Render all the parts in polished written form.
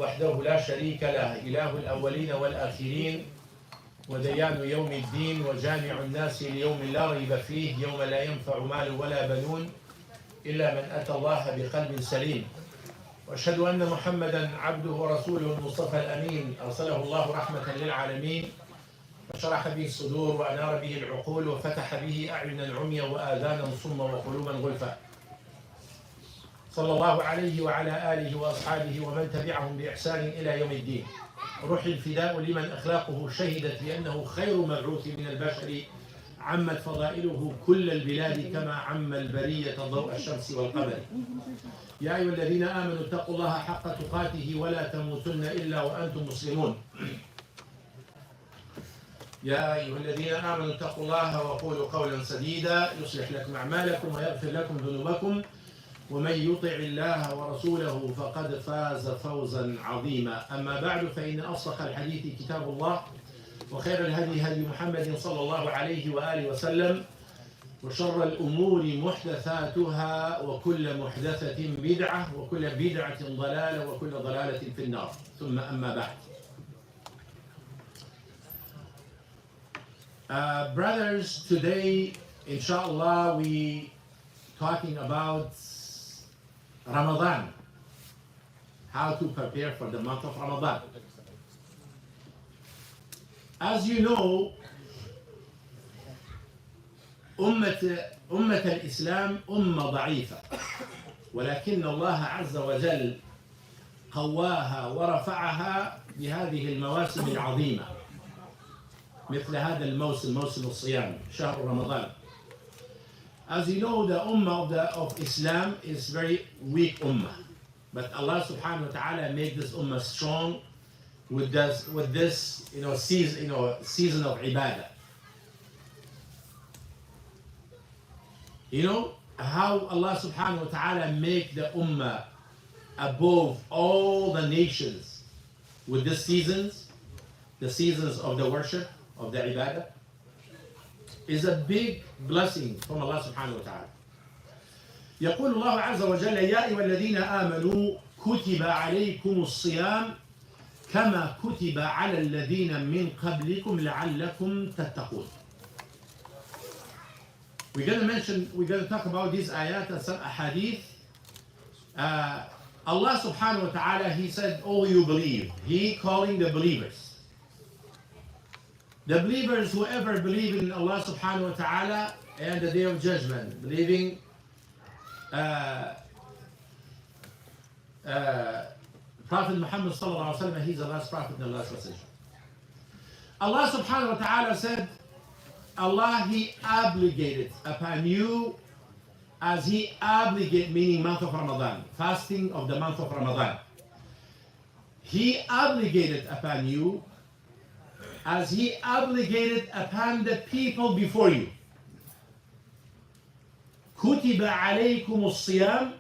وحده لا شريك له إله الأولين والآخرين وديان يوم الدين وجامع الناس ليوم لا ريب فيه يوم لا ينفع مال ولا بنون إلا من أتى الله بقلب سليم وأشهد أن محمدا عبده ورسوله المصطفى الأمين أرسله الله رحمة للعالمين فشرح به الصدور وأنار به العقول وفتح به أعينا عميا وآذانا صما وقلوبا غلفا صلى الله عليه وعلى آله وأصحابه ومن تبعهم بإحسان إلى يوم الدين. روحي الفداء لمن أخلاقه شهدت بأنه خير مبعوث من البشر عمت فضائله كل البلاد كما عم البرية ضوء الشمس والقمر. يا أيها الذين آمنوا اتقوا الله حق تقاته ولا تموتن إلا وأنتم مسلمون. يا أيها الذين آمنوا اتقوا الله وقولوا قولا سديدا يصلح لكم أعمالكم ويغفر لكم ذنوبكم ومن يطع الله ورسوله فقد فاز فوزا عظيما. أما بعد فإن أصدق الحديث كتاب الله وخير الهدي هدي محمد صلى الله عليه وآله وسلم وشر الأمور محدثاتها وكل محدثة بدعة وكل بدعة ضلالة وكل ضلالة في النار. ثم أما بعد. Brothers, today inshallah we talking about Ramadan, how to prepare for the month of Ramadan. As you know, أمة الإسلام أمة ضعيفة ولكن الله عز وجل قواها ورفعها بهذه المواسم العظيمة مثل هذا الموسم موسم الصيام شهر رمضان. As you know, the ummah of Islam is very weak ummah, but Allah subhanahu wa ta'ala made this ummah strong with this season of ibadah. You know how Allah subhanahu wa ta'ala make the ummah above all the nations with these seasons, the seasons of the worship, of the ibadah, is a big blessing from Allah subhanahu wa ta'ala. يقول الله عز وجل يا أيها الذين آمنوا كتب عليكم الصيام كما كتب على الذين من قبلكم لعلكم تتقون. We're going to talk about these ayat and some ahadith. Allah subhanahu wa ta'ala, He said, oh, you believe. He calling the believers. The believers, whoever believe in Allah subhanahu wa ta'ala and the day of judgment, believing Prophet Muhammad sallallahu alaihi wasallam, he's the last prophet and the last messenger. Allah subhanahu wa ta'ala said, Allah, He obligated upon you as He obligated, meaning month of Ramadan, fasting of the month of Ramadan. He obligated upon you as He obligated upon the people before you. كتب عليكم الصيام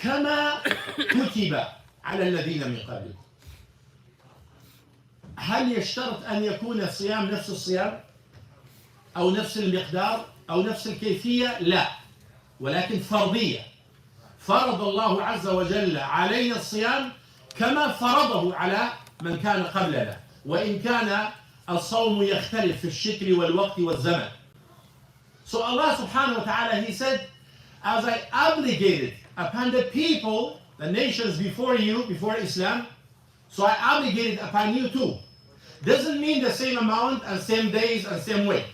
كما كتب على الذين من قبلكم. هل يشترط أن يكون الصيام نفس الصيام أو نفس المقدار أو نفس الكيفية؟ لا، ولكن فرضية. فرض الله عز وجل علينا الصيام كما فرضه على من كان قبلنا، وإن كان الصوم يختلف في الشكل والوقت والزمن. So Allah subhanahu wa ta'ala, He said, as I obligated upon the people, the nations before you, before Islam, so I obligated upon you too. Doesn't mean the same amount and same days and same way.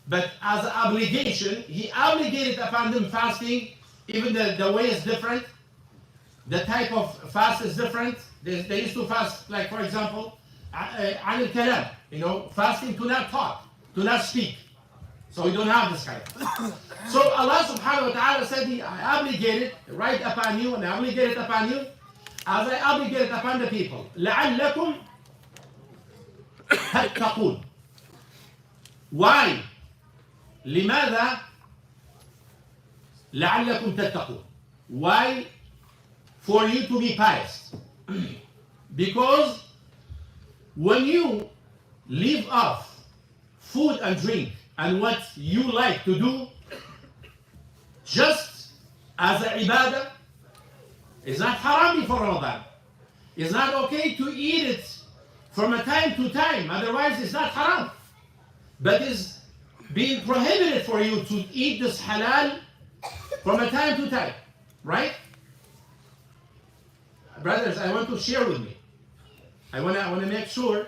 But as an obligation, He obligated upon them fasting. Even the way is different. The type of fast is different. They used to fast, like for example, عن الكلام, fasting to not talk, to not speak. So we don't have this kind of. So Allah subhanahu wa ta'ala said, I obligated right upon you and I obligated upon you as I obligated upon the people. لعلكم تتقون. Why? لماذا لعلكم تتقون? Why? For you to be pious. Because when you leave off food and drink and what you like to do, just as a ibadah, it's not haram before Ramadan. It's not okay to eat it from a time to time. Otherwise, it's not haram. But it's being prohibited for you to eat this halal from a time to time. Right? Brothers, I want to share with me. I want to make sure,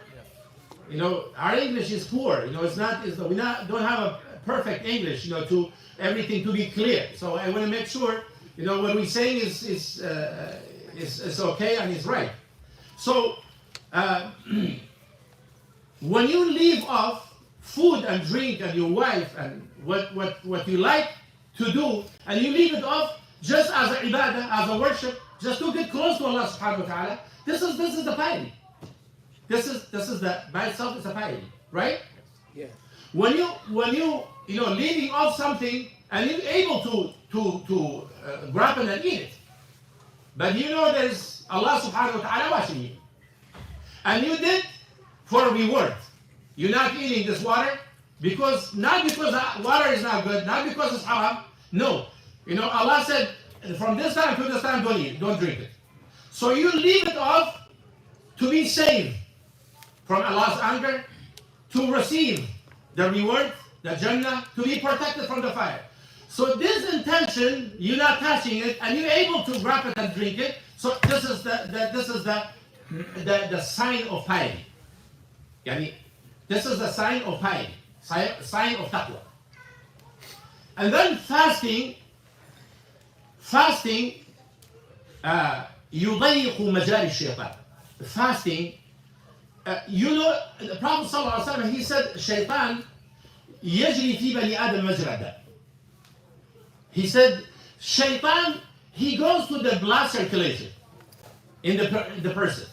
our English is poor. We don't have a perfect English, to everything to be clear. So I want to make sure, what we're saying is okay and is right. So when you leave off food and drink and your wife and what you like to do, and you leave it off just as a ibadah, as a worship, just to get close to Allah subhanahu wa ta'ala, this is the piety. This is the by itself is a piety, right? Yeah. When you leaving off something and you're able to grab it and eat it, but there's Allah subhanahu wa ta'ala watching you, and you did for a reward. You're not eating this water not because water is not good, not because it's haram. No, Allah said from this time to this time don't eat, don't drink it. So you leave it off to be saved from Allah's anger, to receive the reward, the Jannah, to be protected from the fire. So this intention, you're not touching it, and you're able to grab it and drink it. So this is the sign of piety. This is the sign of piety, sign of taqwa. And then fasting يضيق مجال الشيطان. Fasting, the Prophet ﷺ, he said, Shaitan يجري في بني آدم مجرى الدم. He said, Shaitan, he goes to the blood circulation in the person,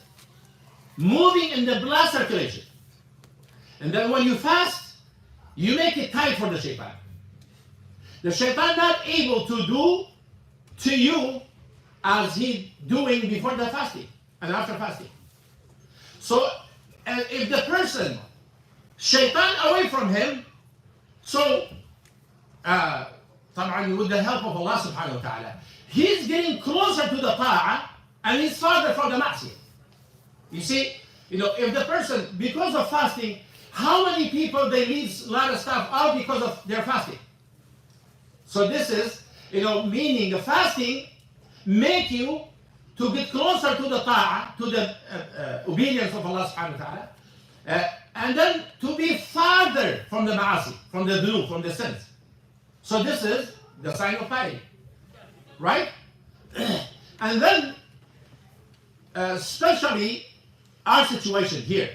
moving in the blood circulation. And then when you fast, you make it tight for the Shaitan. The Shaitan not able to do to you as he doing before the fasting and after fasting. So if the person, Shaitan away from him, so with the help of Allah subhanahu wa ta'ala, he's getting closer to the ta'ah and he's farther from the ma'asiyah. You see, if the person, because of fasting, how many people they leave a lot of stuff out because of their fasting? So this is, meaning the fasting make you to get closer to the ta'ah, to the obedience of Allah subhanahu wa ta'ala, and then to be farther from the ma'asi, from the dhunub, from the sins. So this is the sign of piety, right? And then, especially our situation here,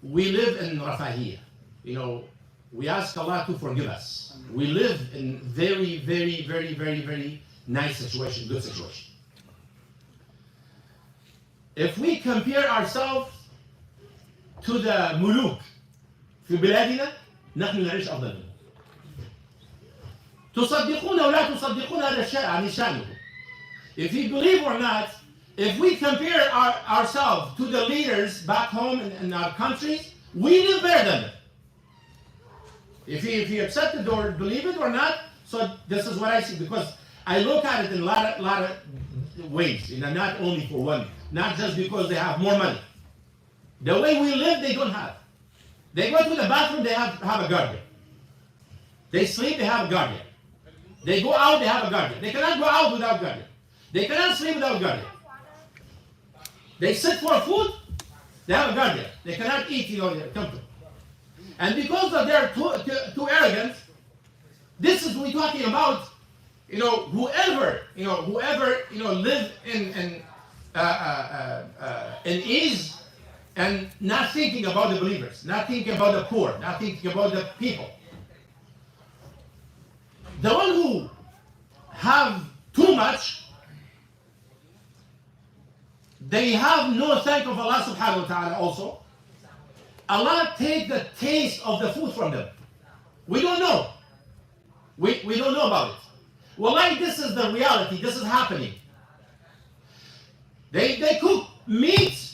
we live in rafahiyya. We ask Allah to forgive us. We live in very, very, very, very, very nice situation, good situation. If we compare ourselves to the muluk في بلادنا نحن نعيش أفضل منهم. تصدقون أو لا تصدقون هذا عن شأنكم. If you believe or not, if we compare ourselves to the leaders back home in our countries, we live better than them. If you accept it or believe it or not, so this is what I see, because I look at it in a lot of ways, not only for one, not just because they have more money. The way we live, they don't have. They go to the bathroom, they have a guardian. They sleep, they have a guardian. They go out, they have a guardian. They cannot go out without guardian. They cannot sleep without guardian. They sit for food, they have a guardian. They cannot eat, comfortable. And because of their too arrogant, this is we're talking about, whoever live in ease and not thinking about the believers, not thinking about the poor, not thinking about the people. The one who have too much, they have no thank of Allah subhanahu wa ta'ala also. Allah take the taste of the food from them. We don't know. We don't know about it. Wallahi, this is the reality. This is happening. They cook meat.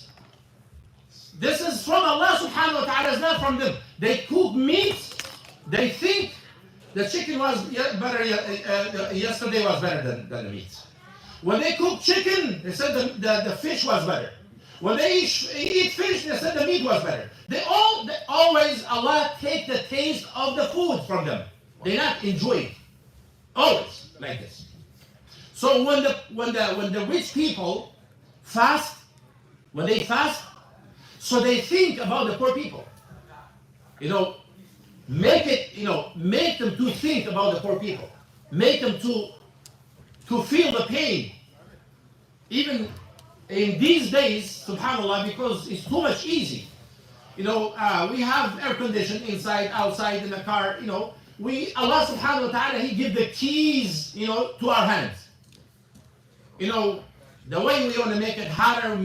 This is from Allah subhanahu wa ta'ala, it's not from them. They cook meat. They think the chicken was better, yesterday was better than the meat. When they cook chicken, they said the fish was better. When they eat fish, they said the meat was better. They always, Allah take the taste of the food from them. They not enjoy it. Always like this. So when the rich people fast, when they fast, so they think about the poor people. Make them to think about the poor people. Make them to feel the pain. Even in these days, subhanAllah, because it's too much easy. We have air conditioning inside, outside, in the car. Allah subhanahu wa ta'ala, He give the keys, to our hands. The way we want to make it hotter,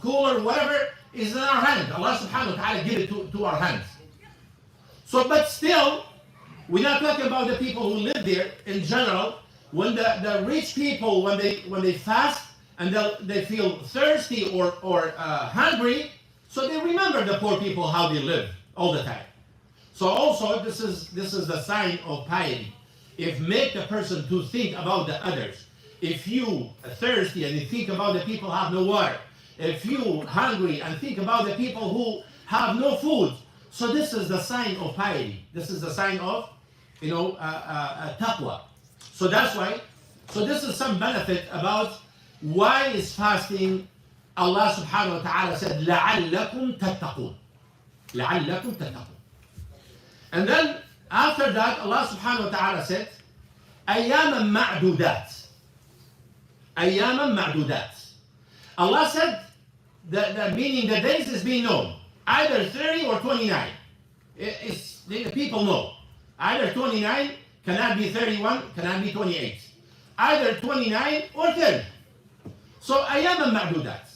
cooler, whatever, is in our hands. Allah subhanahu wa ta'ala give it to our hands. So, but still, we're not talking about the people who live there in general. When the rich people, when they fast and they feel thirsty or hungry, so they remember the poor people, how they live all the time. So also, this is the sign of piety. If make the person to think about the others. If you are thirsty and you think about the people who have no water. If you hungry and think about the people who have no food. So this is the sign of piety. This is the sign of, taqwa. So that's why. So this is some benefit about why is fasting. Allah subhanahu wa ta'ala said, لَعَلَّكُمْ تَتَّقُونَ. لَعَلَّكُمْ تَتَّقُونَ. And then after that, Allah subhanahu wa ta'ala said, أَيَّامًا مَعْدُودَاتٍ. أَيَّامًا مَعْدُودَاتٍ. Allah said, the meaning the days is being known. Either 30 or 29. The people know. Either 29 cannot be 31, cannot be 28. Either 29 or 30. So أياما معدودات.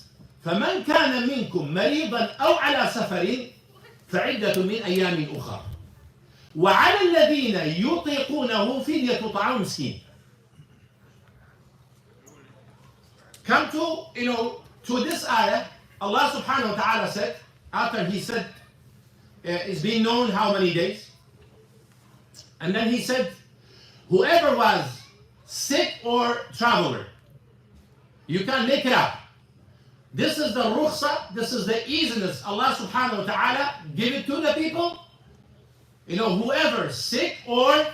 فمن كان منكم مريضا أو على سفر فعدة من أيام أخرى. وعلى الذين يطيقونه فدية طعام مسكين. Come to this ayah, Allah subhanahu wa ta'ala said, after He said, it's been known how many days? And then He said, whoever was sick or traveler, you can make it up. This is the rukhsa, this is the easiness Allah subhanahu wa ta'ala give it to the people. Whoever sick or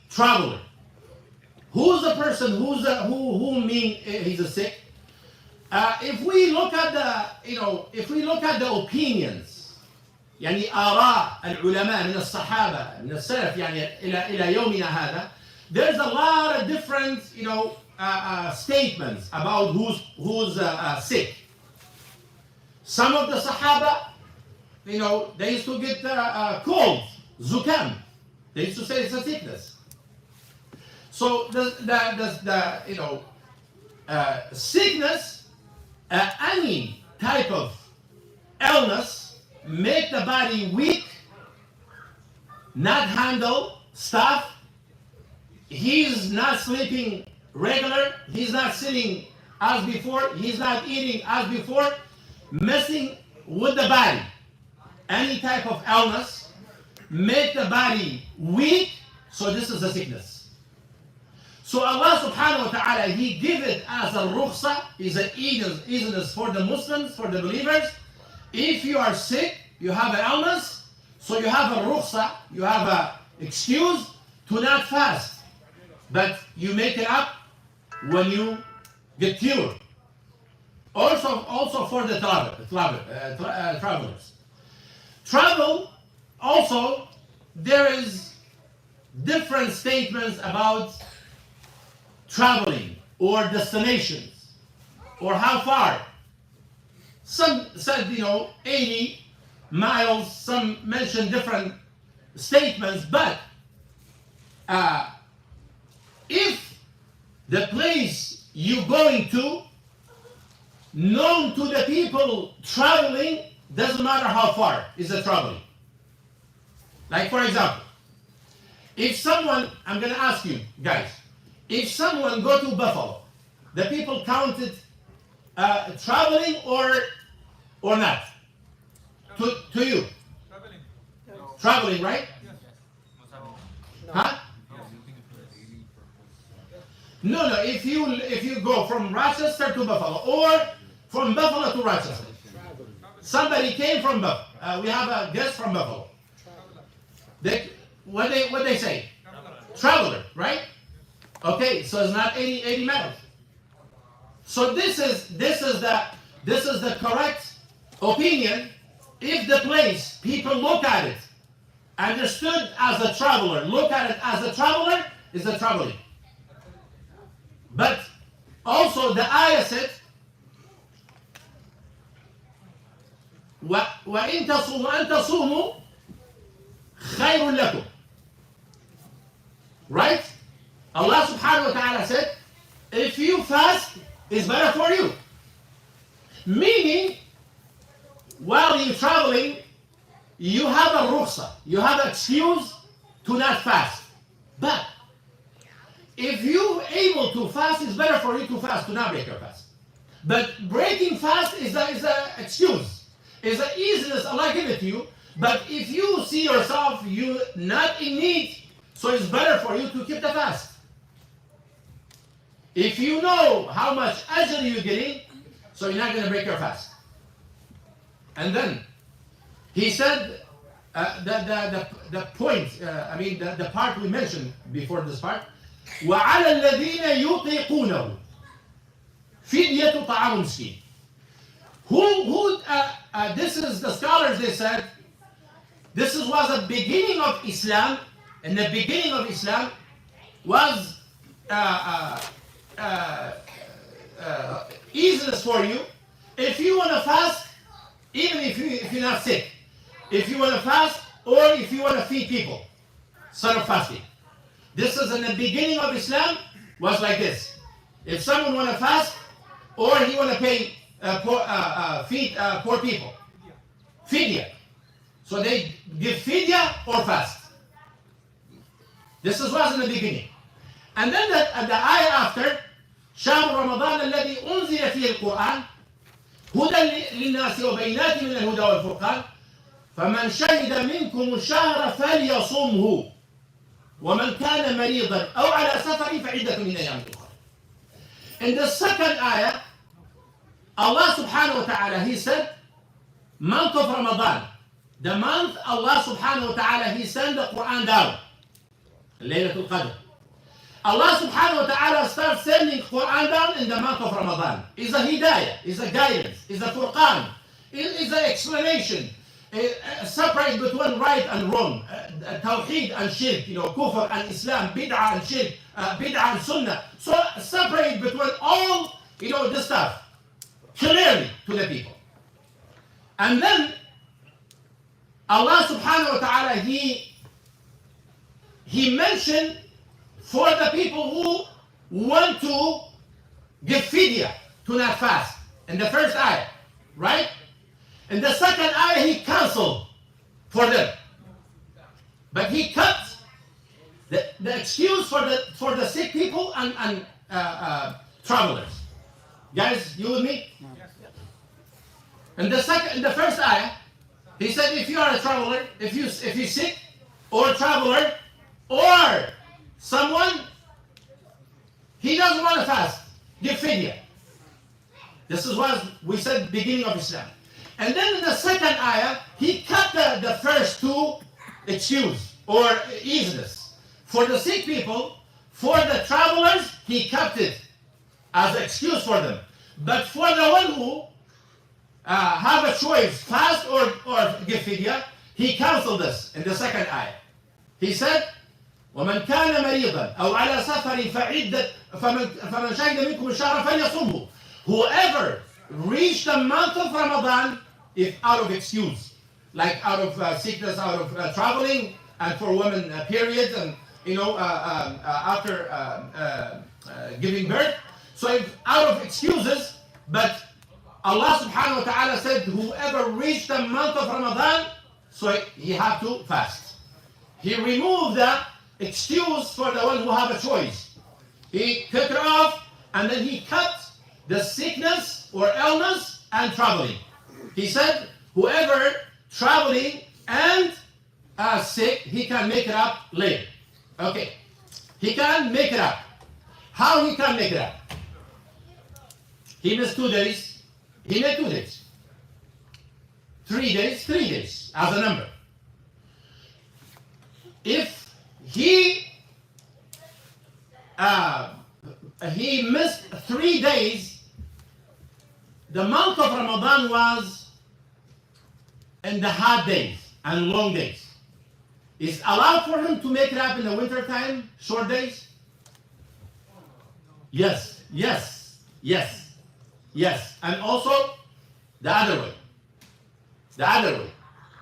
traveler. Who's the person who mean he's a sick? If we look at the opinions, يعني آراء العلماء من الصحابة من السلف يعني إلى يومنا هذا, there's a lot of different statements about who's sick. Some of the Sahaba, they used to get cold, zukam. They used to say it's a sickness. So the sickness, any type of illness, make the body weak, not handle stuff. He's not sleeping regular. He's not sitting as before. He's not eating as before. Messing with the body. Any type of illness make the body weak. So this is a sickness. So Allah subhanahu wa ta'ala, He give it as a rukhsa, is an easiness for the Muslims, for the believers. If you are sick, you have an illness, so you have a rukhsa, you have an excuse to not fast. But you make it up when you get cured. Also for the travelers. Travel, also, there is different statements about traveling or destinations or how far. Some said, 80 miles, some mentioned different statements, but if the place you're going to, known to the people traveling, doesn't matter how far is the traveling. Like for example, if someone, I'm going to ask you guys, if someone go to Buffalo, the people counted traveling or not? To you? Traveling. Traveling, right? Huh? No, no. If you go from Rochester to Buffalo, or from Buffalo to Rochester, somebody came from Buffalo. We have a guest from Buffalo. What they say? Traveler, right? Okay, so it's not 80 miles. So this is the correct opinion. If the place people look at it, understood as a traveler, look at it as a traveler, is a traveling. But also the ayah said, وَإِن تَصُومُوا خَيْرٌ لَكُمْ. Right? Allah subhanahu wa ta'ala said, if you fast, it's better for you. Meaning, while you're traveling, you have a rukhsa, you have an excuse to not fast. But if you're able to fast, it's better for you to fast, to not break your fast. But breaking fast is an excuse. It's an easiness, Allah give it to you. But if you see yourself, you're not in need, so it's better for you to keep the fast. If you know how much ajr you're getting, so you're not going to break your fast. And then he said, the point, the part we mentioned before this part, وَعَلَى الَّذِينَ يُطِيقُونَهُ فِدْيَةُ طَعَامُ مِسْكِينٍ. This is the scholars, they said, this was the beginning of Islam, and the beginning of Islam was easiness for you. If you want to fast, even if you're not sick, if you want to fast, or if you want to feed people, sort of fasting. This is in the beginning of Islam, was like this. If someone want to fast, or he want to pay feed poor people, fidya. So they give fidya or fast. This was in the beginning. And then the ayah after, شهر رمضان الذي أنزل فيه القرآن هدى للناس وبينات من الهدى والفرقان فمن شهد منكم الشهر فليصمه ومن كان مريضا أو على سفر فعدة من أيام أخرى. In the second ayah, Allah subhanahu wa ta'ala, He said, month of Ramadan, the month Allah subhanahu wa ta'ala, He sent the Quran down, Laylatul Qadr. Allah subhanahu wa ta'ala starts sending Quran down in the month of Ramadan. It's a hidayah, it's a guidance, it's a furqan, it's an explanation, separate between right and wrong, Tawheed and Shirk, Kufr and Islam, Bid'ah and Shirk, Bid'ah and Sunnah. So separate between all, this stuff, clearly to the people. And then Allah subhanahu wa ta'ala, He mentioned for the people who want to give fidya, to not fast. In the first ayah, right? In the second ayah, He canceled for them. But He cut the excuse for the sick people and travelers. Guys, you with me? In the first ayah, He said, if you are a traveler, if you're sick, or a traveler, or someone, he doesn't want to fast, give fidya. This is what we said beginning of Islam. And then in the second ayah, He cut the first two excuse or easiness. For the sick people, for the travelers, He kept it as an excuse for them. But for the one who have a choice, fast or give fidya, He canceled this in the second ayah. He said, ومن كان مريضا أو على سفر فمن شهد منكم الشهر فليصمه. Whoever reached the month of Ramadan, if out of excuse, like out of sickness, out of traveling, and for women periods, and after giving birth. So if out of excuses, but Allah subhanahu wa ta'ala said, whoever reached the month of Ramadan, so he had to fast. He removed the excuse for the one who have a choice. He took it off, and then He cut the sickness or illness and traveling. He said, whoever traveling and sick, he can make it up later. Okay, he can make it up. How he can make it up? He missed 2 days, he made 2 days. 3 days, 3 days as a number. If he missed 3 days, the month of Ramadan was in the hot days and long days. Is allowed for him to make it up in the winter time, short days? Yes, yes, yes, yes. And also the other way. The other way.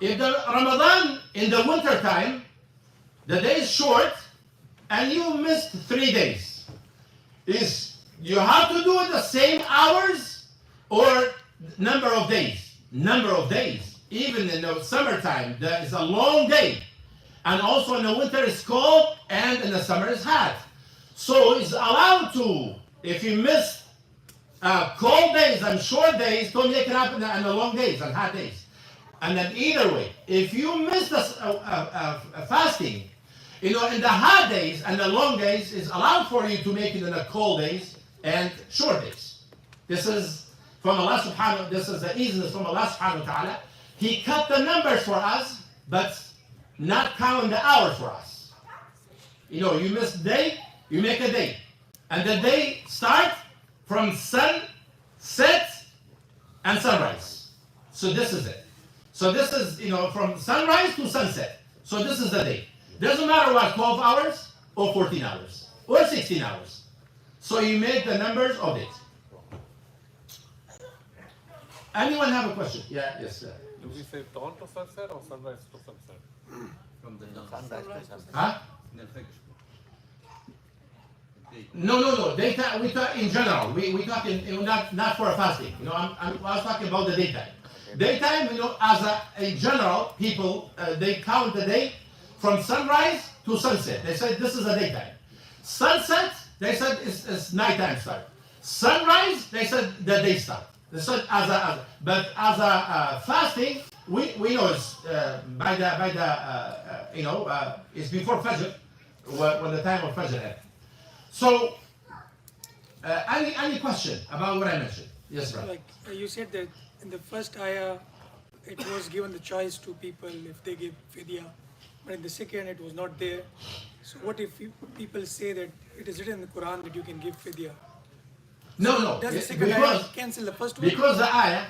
If the Ramadan in the winter time, the day is short and you missed 3 days, is you have to do it the same hours or number of days? Number of days. Even in the summertime, there is a long day. And also in the winter it's cold and in the summer it's hot. So it's allowed to, if you miss cold days and short days, to make it up in the long days and hot days. And then either way, if you miss the fasting, in the hot days and the long days, is allowed for you to make it in the cold days and short days. This is from Allah subhanahu, this is the easiness from Allah subhanahu wa ta'ala. He cut the numbers for us, but not counting the hours for us. You miss a day, you make a day. And the day starts from sunset and sunrise. So this is it. So this is, from sunrise to sunset. So this is the day. Doesn't matter what, 12 hours or 14 hours or 16 hours. So you make the numbers of it. Anyone have a question? Yeah, yes, sir. Do we say dawn to sunset or sunrise to sunset? From the sunrise to sunset. Huh? No. Daytime, we talk in general. We talk not for a fasting. I was talking about the daytime. Daytime, in general, people, they count the day from sunrise to sunset. They said this is a daytime. Sunset, they said it's nighttime start. Sunrise, they said the day start. They said but as a fasting, we know it's it's before Fajr, when the time of Fajr ends. So, any question about what I mentioned? Yes, brother. Like you said that in the first ayah, it was given the choice to people if they give fidya, but in the second it was not there. So what if people say that it is written in the Quran that you can give fidya? No. Does the second ayah cancel the first one? Because the ayah,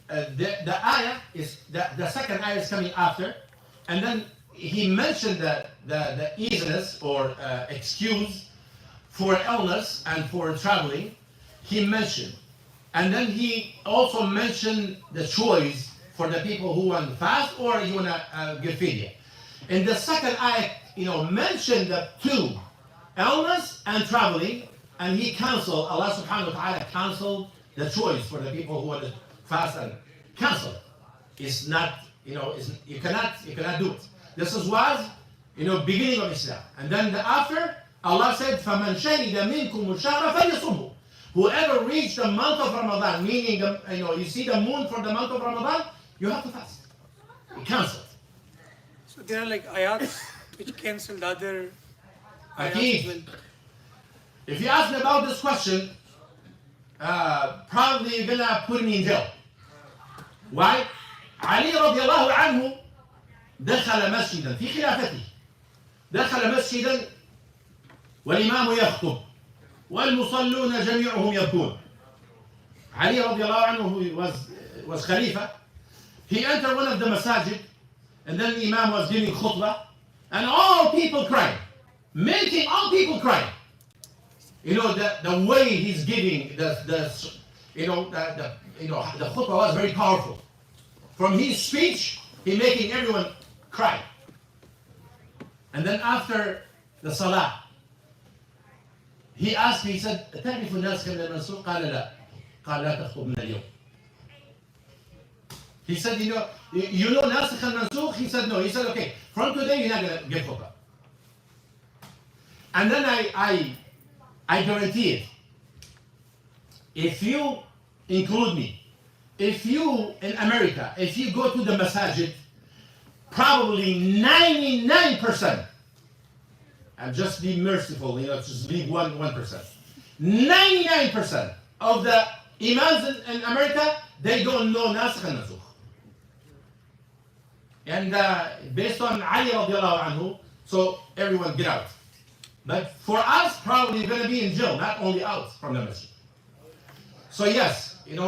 the ayah is the second ayah is coming after, and then he mentioned the easiness or excuse for illness and for traveling. He mentioned, and then he also mentioned the choice for the people who want to fast or you want to give fidya. In the second ayah, mentioned the two, illness and traveling, and he canceled. Allah subhanahu wa ta'ala canceled the choice for the people who want to fast and cancel it. It's not, you cannot do it. This was, beginning of Islam. And then after, Allah said, فَمَنْ شَهِدَ مِنْكُمُ الشَّهْرَ فَلْيَصُمْهُ. Whoever reached the month of Ramadan, meaning, you see the moon for the month of Ramadan, you have to fast. You cancel it. So there are like ayats which cancel the other ayats Akid. as well. If you ask me about this question, probably you're gonna put me in jail. Why? علي رضي الله عنه دخل مسجدا في خلافته. دخل مسجدا والإمام يخطب والمصلون جميعهم يبكون. علي رضي الله عنه, who was Khalifa, he entered one of the masajid, and then the Imam was giving khutbah, and all people crying, making all people crying. The way he's giving the khutbah was very powerful. From his speech, he making everyone cry. And then after the salah, he asked me, he said, تعرف الناس كم المنسوخ؟ قال لا. قال لا تخطب من اليوم. He said, you know ناسخ المنسوخ? He said, no. He said, okay, from today you're not going to give khutbah. And then I guarantee it. If you include me, if you in America, if you go to the masajid, probably 99% and just be merciful, just leave 1%. 99% of the imams in America, they don't know nasikh and mansukh. And based on Ali radiallahu anhu, so everyone get out. But for us, probably going to be in jail, not only out from the masjid. So yes, the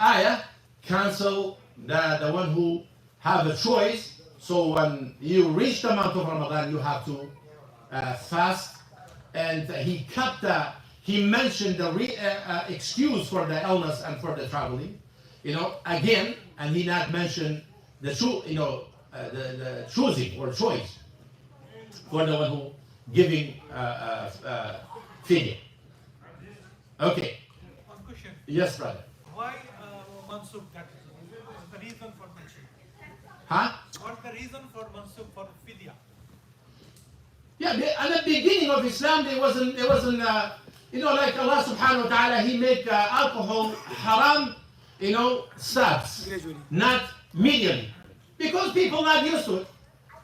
ayah cancel the one who have a choice. So when you reach the month of Ramadan, you have to fast. And he mentioned the excuse for the illness and for the traveling, again, and he not mentioned the the choosing or choice for the one who giving fidya. Okay. One question. Yes, brother. Why mansukh? That the reason for mansukh. Huh? What's the reason for mansukh for fidya? Yeah, at the beginning of Islam, there wasn't like Allah subhanahu wa ta'ala, he make alcohol haram, steps, Gradually. not immediately. Because people not used to it.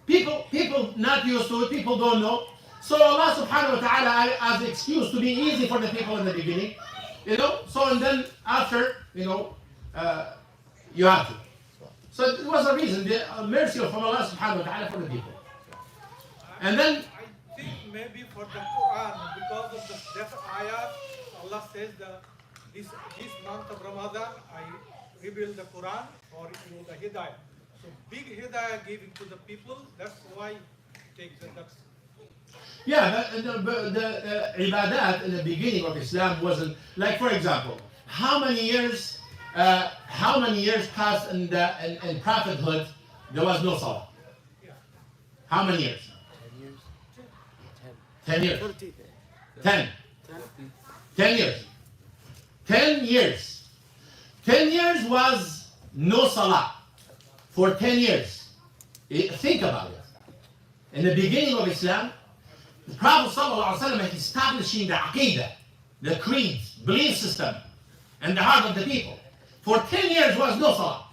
People not used to it, people don't know. So Allah subhanahu wa ta'ala as an excuse to be easy for the people in the beginning, so and then after, you have to. So it was a reason, the mercy of Allah subhanahu wa ta'ala for the people. And then I think maybe for the Quran, because of that ayah, Allah says this month of Ramadan, I reveal the Quran or the Hidayah. So big Hidayah giving to the people, that's why take that's. yeah, the ibadat in the beginning of Islam wasn't, like for example, how many years passed in prophethood there was no salah? How many years? 10 years. 10. 10 years. 10 years. 10 years was no salah. For 10 years. Think about it. In the beginning of Islam, the Prophet ﷺ is establishing the aqidah, the creed, belief system, and the heart of the people. For 10 years was no salah.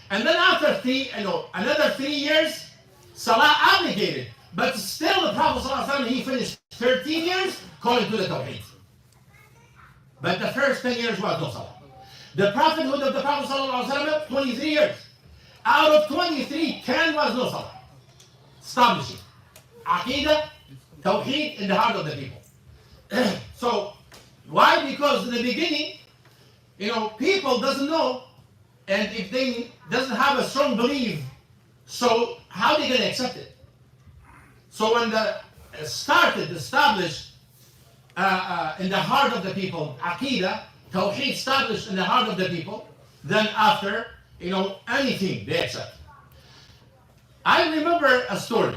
And then after another 3 years, salah obligated. But still the Prophet ﷺ, he finished 13 years calling to the Tawheed. But the first 10 years was no salah. The prophethood of the Prophet ﷺ, 23 years. Out of 23, 10 was no salah. Establishing Aqidah, Tawheed in the heart of the people. So, why? Because in the beginning, people doesn't know, and if they doesn't have a strong belief, so how are they going to accept it? So when the established in the heart of the people, Aqidah, Tawheed established in the heart of the people, then after, anything they accept. I remember a story.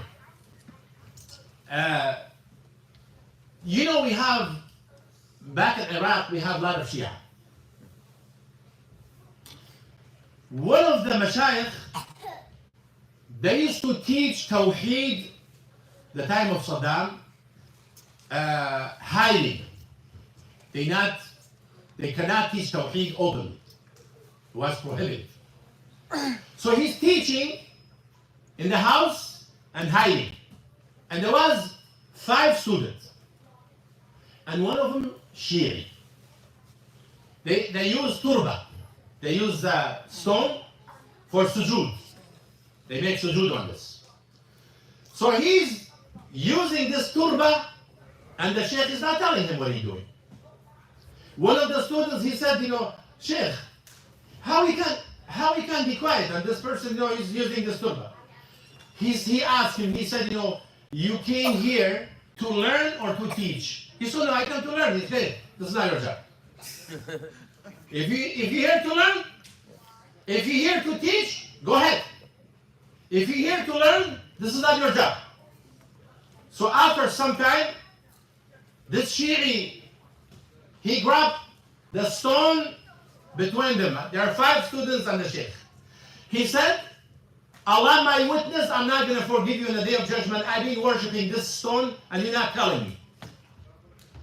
We have, back in Iraq, we have a lot of Shia. One of the mashayikh, they used to teach Tawheed the time of Saddam, highly. They cannot teach Tawheed openly. It was prohibited. So he's teaching in the house and hiding. And there was 5 students. And one of them, Shi'i. They use turba. They use stone for sujood. They make sujood on this. So he's using this turba, and the sheikh is not telling him what he's doing. One of the students, he said, Sheikh, how he can be quiet? And this person, is using this turba. He asked him, he said, you came here to learn or to teach? He said, no, I came to learn. He said, this is not your job. If you're here to learn, if you're here to teach, go ahead. If you're here to learn, this is not your job. So after some time, this Shi'i, he grabbed the stone between them. There are 5 students and the sheikh. He said, Allah my witness, I'm not going to forgive you in the day of judgment. I've been worshiping this stone and you're not telling me.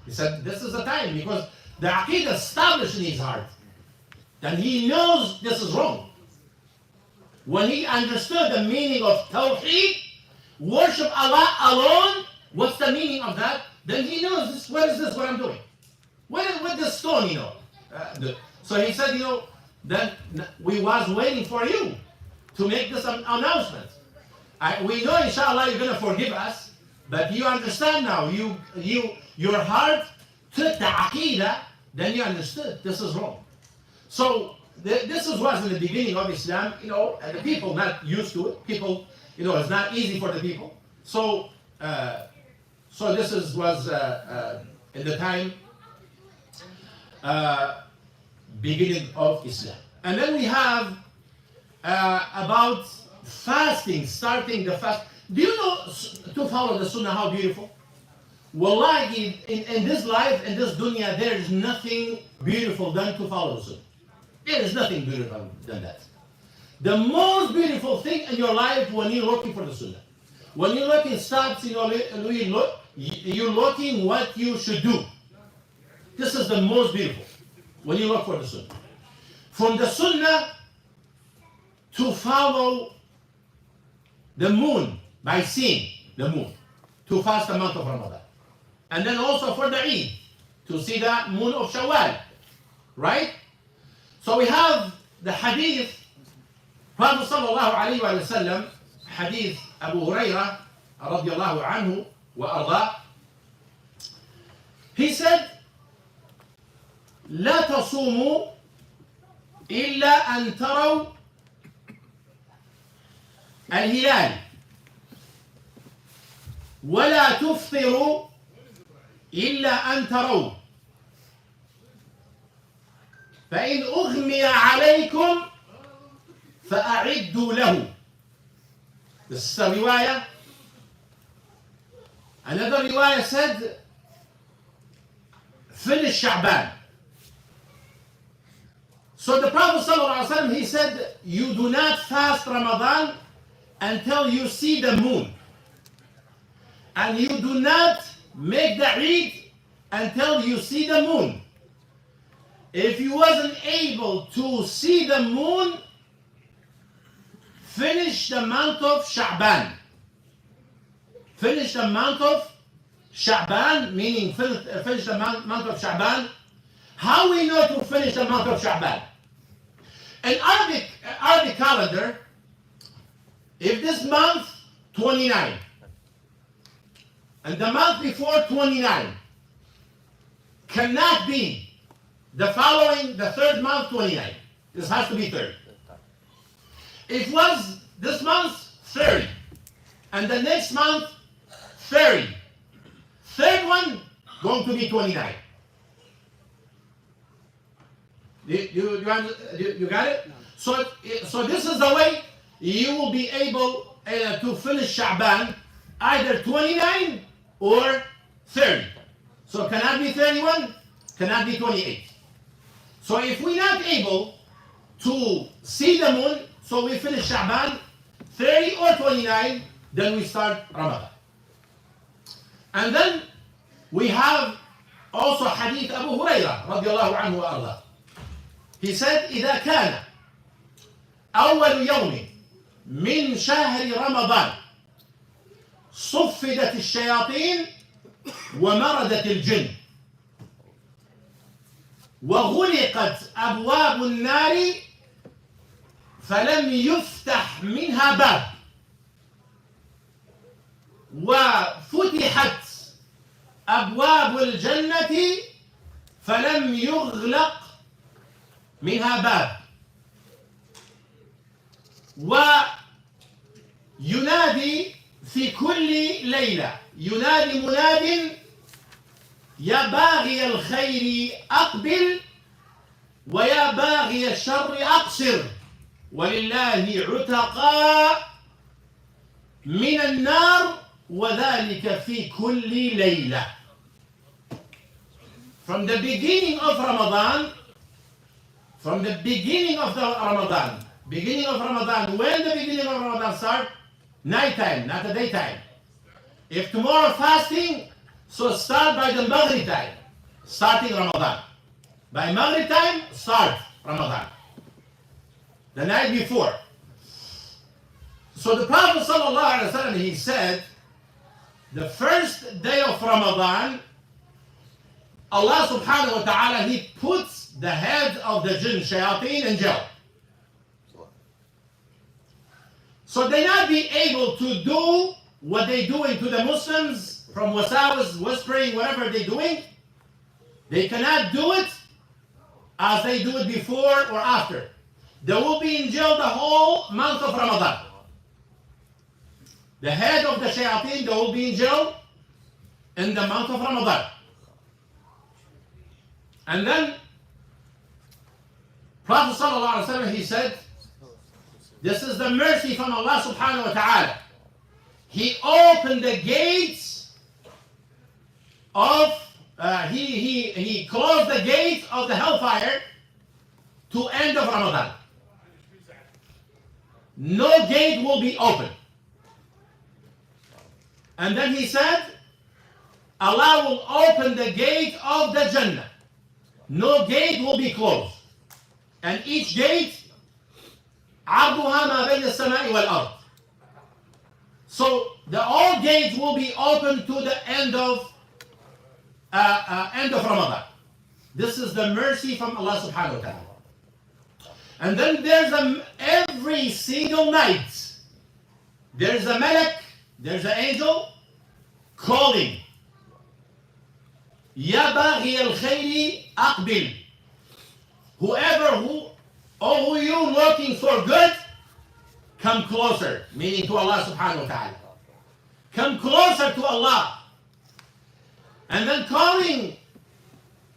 He said, this is the time, because the Aqidah established in his heart. And he knows this is wrong. When he understood the meaning of Tawheed, worship Allah alone, what's the meaning of that? Then he knows this, what is this, what I'm doing? What this stone, So he said, then we was waiting for you to make this announcement. We know, inshallah, you're going to forgive us, but you understand now, your heart took the aqidah, then you understood this is wrong. So this was in the beginning of Islam, and the people not used to it. People, it's not easy for the people. So this was in the time beginning of Islam. And then we have about fasting, starting the fast. Do you know to follow the Sunnah how beautiful? Wallahi, in this life, in this dunya, there is nothing beautiful than to follow the Sunnah. There is nothing beautiful than that. The most beautiful thing in your life when you're looking for the Sunnah. When you're looking steps, you're looking what you should do. This is the most beautiful when you look for the Sunnah. From the Sunnah to follow the moon by seeing the moon, to fast the month of Ramadan. And then also for the Eid, to see the moon of Shawwal, right? So we have the hadith, Prophet sallallahu alayhi wa sallam, hadith Abu Hurairah radiallahu anhu wa arda. He said, لا تصوموا إلا أن تروا الهلال ولا تفطروا إلا أن تروا فإن أغمي عليكم فأعدوا له. This is a riwayah. Another riwayah said, finish Sha'ban. So the Prophet ﷺ, he said, you do not fast Ramadan until you see the moon. And you do not make the Eid until you see the moon. If you wasn't able to see the moon, finish the month of Sha'ban. Finish the month of Sha'ban, meaning finish the month of Sha'ban. How we know to finish the month of Sha'ban? In Arabic calendar, if this month 29, and the month before 29 cannot be the following, the third month 29. This has to be 30. It was this month 30, and the next month 30. Third one going to be 29. You got it? So this is the way you will be able to finish Sha'ban, either 29 or 30. So cannot be 31, cannot be 28. So if we're not able to see the moon, so we finish Sha'ban 30 or 29, then we start Ramadan. And then we have also hadith Abu Hurairah radiallahu anhu wa arda. He said, إذا كان أول يوم من شهر رمضان صفدت الشياطين ومردت الجن وغلقت أبواب النار فلم يفتح منها باب وفتحت أبواب الجنة فلم يغلق منها باب وينادي في كل ليلة ينادي مناد يا باغي الخير أقبل ويا باغي الشر أقصر ولله عتقاء من النار وذلك في كل ليلة. From the beginning of Ramadan, when the beginning of Ramadan start? Nighttime, not the daytime. If tomorrow fasting, so start by the Maghrib time, starting Ramadan. By Maghrib time, start Ramadan. The night before. So the Prophet ﷺ, he said, the first day of Ramadan, Allah subhanahu wa ta'ala, he puts the head of the jinn, shayateen, in jail. So they not be able to do what they doing to the Muslims from wasawis, whispering, whatever they're doing. They cannot do it as they do it before or after. They will be in jail the whole month of Ramadan. The head of the shayateen, they will be in jail in the month of Ramadan. And then Prophet ﷺ, he said, this is the mercy from Allah subhanahu wa ta'ala. He opened the gates of, he closed the gates of the hellfire to end of Ramadan. No gate will be open. And then he said, Allah will open the gate of the Jannah. No gate will be closed. And each gate, عرضها ما بين السماء والأرض. So all gates will be open to the end of Ramadan. This is the mercy from Allah subhanahu wa ta'ala. And then there's every single night, there's a Malik, there's an angel calling. يا باغي الخير أقبل. Who you looking for good, come closer, meaning to Allah subhanahu wa ta'ala. Come closer to Allah. And then calling,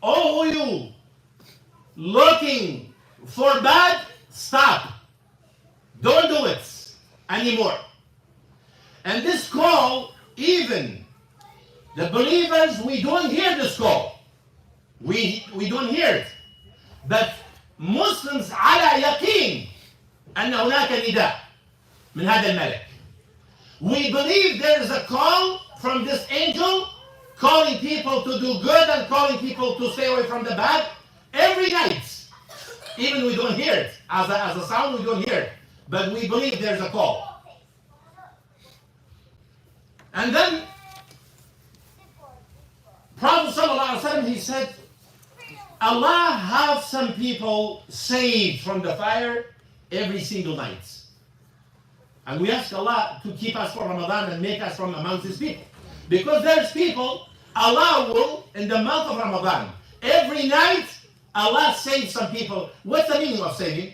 who you looking for bad, stop. Don't do it anymore. And this call, even the believers, we don't hear this call. We don't hear it. But Muslims على يقين أن هناك نداء من هذا الملك. We believe there is a call from this angel calling people to do good and calling people to stay away from the bad every night. Even we don't hear it. As a sound, we don't hear it. But we believe there's a call. And then Prophet ﷺ, he said, Allah have some people saved from the fire every single night. And we ask Allah to keep us for Ramadan and make us from amongst His people. Because there's people, Allah will, in the month of Ramadan, every night, Allah saves some people. What's the meaning of saving?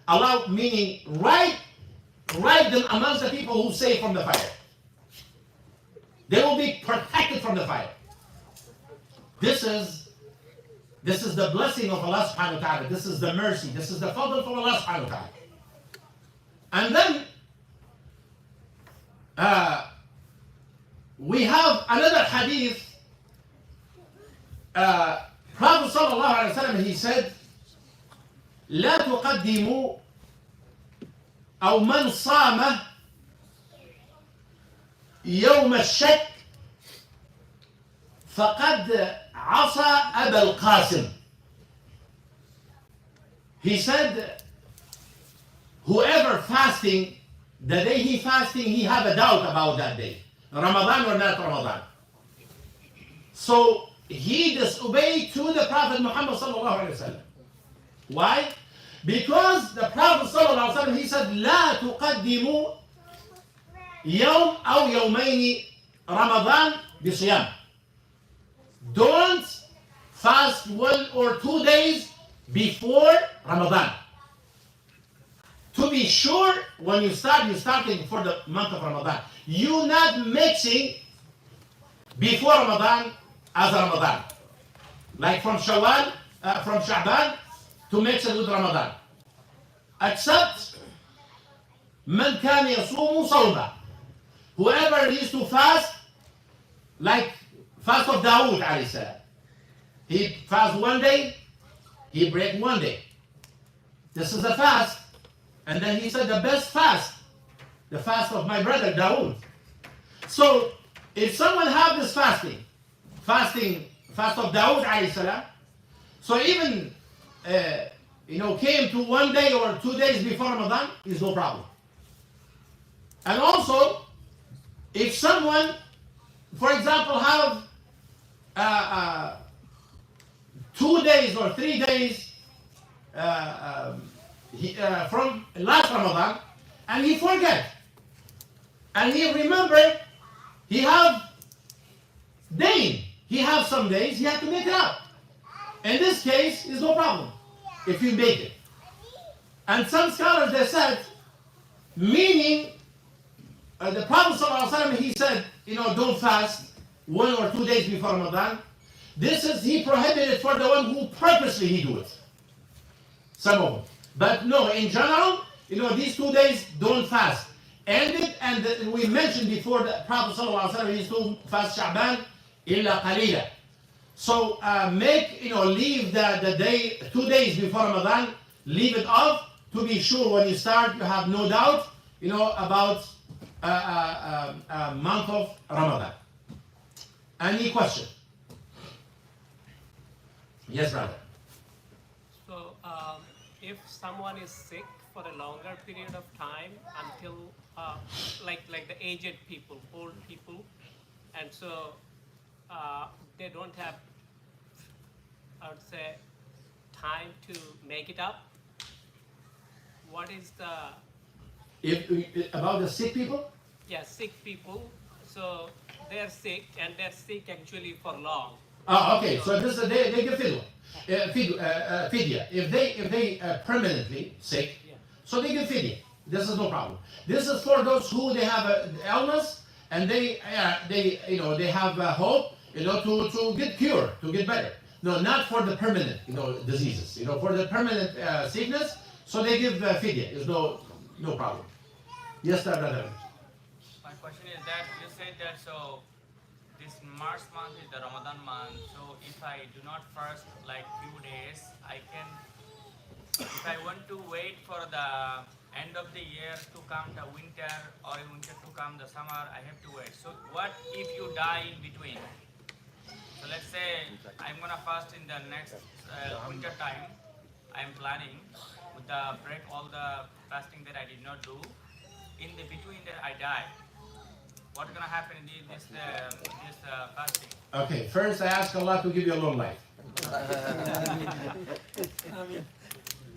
Allah meaning write them amongst the people who save from the fire. They will be protected from the fire. This is the blessing of Allah subhanahu wa ta'ala. This is the mercy. This is the fadl from Allah subhanahu wa ta'ala. And then we have another hadith. Prophet sallallahu alayhi wa sallam, he said, لا تقدموا أو من صام يوم الشك فقد عصى أبا القاسم. He said, whoever fasting, the day he fasting, he have a doubt about that day, Ramadan or not Ramadan. So he disobeyed to the Prophet Muhammad sallallahu alaihi wasallam. Why? Because the Prophet sallallahu alaihi wasallam, he said, لا تقدموا يوم أو يومين رمضان بصيام. Don't fast 1 or 2 days before Ramadan. To be sure, when you're starting for the month of Ramadan. You're not mixing before Ramadan as Ramadan. Like from Shawwal, from Sha'ban to mix it with Ramadan. Except من كان يصوم صوما. Whoever needs to fast, like fast of Dawood alayhi salam. He fasts 1 day, he breaks 1 day. This is a fast. And then he said the best fast, the fast of my brother Dawood. So if someone have this fast of Dawood alayhi salam, so even came to 1 day or 2 days before Ramadan, is no problem. And also, if someone, for example, have 2 days or 3 days from last Ramadan, and he forget, and he remember, he have some days, he have to make it up. In this case, is no problem if you make it. And some scholars, they said, meaning, the Prophet ﷺ, he said, don't fast 1 or 2 days before Ramadan. This is, he prohibited for the one who purposely he do it. Some of them. But no, in general, these 2 days, don't fast. And we mentioned before that Prophet ﷺ, he used to fast Sha'ban illa qalila. So leave the day, 2 days before Ramadan, leave it off to be sure when you start, you have no doubt, about month of Ramadan. Any question? Yes, brother. So, if someone is sick for a longer period of time until, like the aged people, old people, and so they don't have, I would say, time to make it up. What is the? About the sick people? Yeah, sick people. So they're sick, and they're sick actually for long. Oh, okay. So this is they give fidya. If they permanently sick, Yeah. so they give fidya. This is no problem. This is for those who they have an illness and they have hope to get cured, to get better. No, not for the permanent diseases. For the permanent sickness, so they give fidya. There's no problem. Yes, brother. My question is that you said that this March month is the Ramadan month. So if I do not fast like few days, if I want to wait for the end of the year to come the winter or winter to come the summer, I have to wait. So what if you die in between? So let's say I'm gonna fast in the next winter time. I'm planning with the break all the fasting that I did not do. In the between that I die. What's gonna happen in this fasting? Okay, first I ask Allah to give you a long life.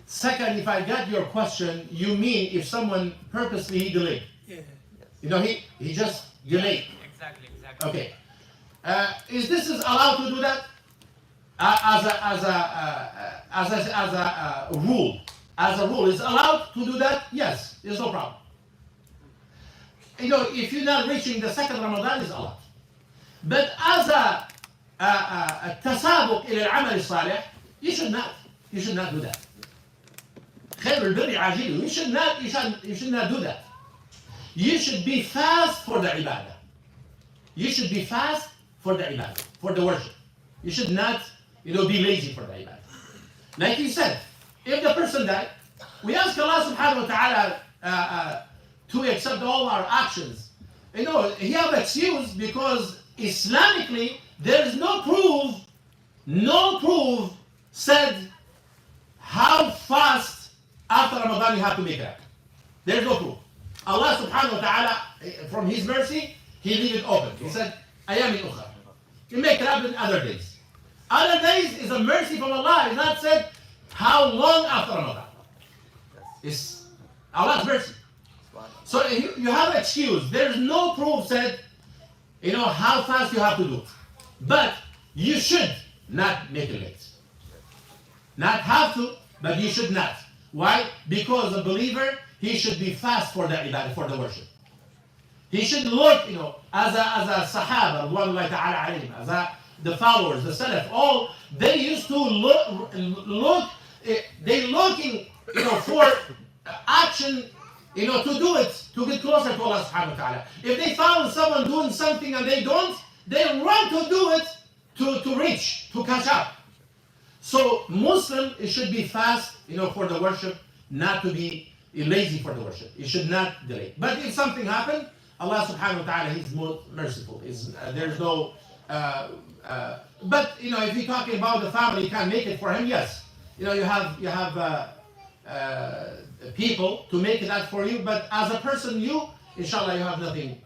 Second, if I got your question, you mean if someone purposely delayed? Yeah. He just delayed. Exactly. Okay. Is this allowed to do that? As a rule. As a rule, is allowed to do that? Yes, there's no problem. If you're not reaching the second Ramadan, is allowed. But as a التسابق إلى العمل الصالح, you should not do that. خير البر عاجله. You should not do that. You should be fast for the ibadah. You should be fast for the ibadah, for the worship. You should not, be lazy for the ibadah. Like he said, if the person died, we ask Allah subhanahu wa ta'ala to accept all our actions. He have excuse because Islamically there is no proof said how fast after Ramadan you have to make it up. There is no proof. Allah subhanahu wa ta'ala, from His mercy, He leave it open. He said, أيام أخرى. You make it up in other days. Other days is a mercy from Allah. It's not said how long after Ramadan. It's Allah's mercy. So you have an excuse. There's no proof said, how fast you have to do it. But you should not make it late. Not have to, but you should not. Why? Because a believer, he should be fast for the ibadah, for the worship. He should look, as a Sahaba, as the followers, the Salaf, all, they used to look they looking, for action, to do it, to get closer to Allah subhanahu wa ta'ala. If they found someone doing something and they don't, they run to do it to reach, to catch up. So Muslim, it should be fast, for the worship, not to be lazy for the worship. It should not delay. But if something happened, Allah subhanahu wa ta'ala, He's more merciful. There's no, but if you're talking about the family, you can't make it for him, yes. You have people to make that for you, but as a person, inshallah you have nothing,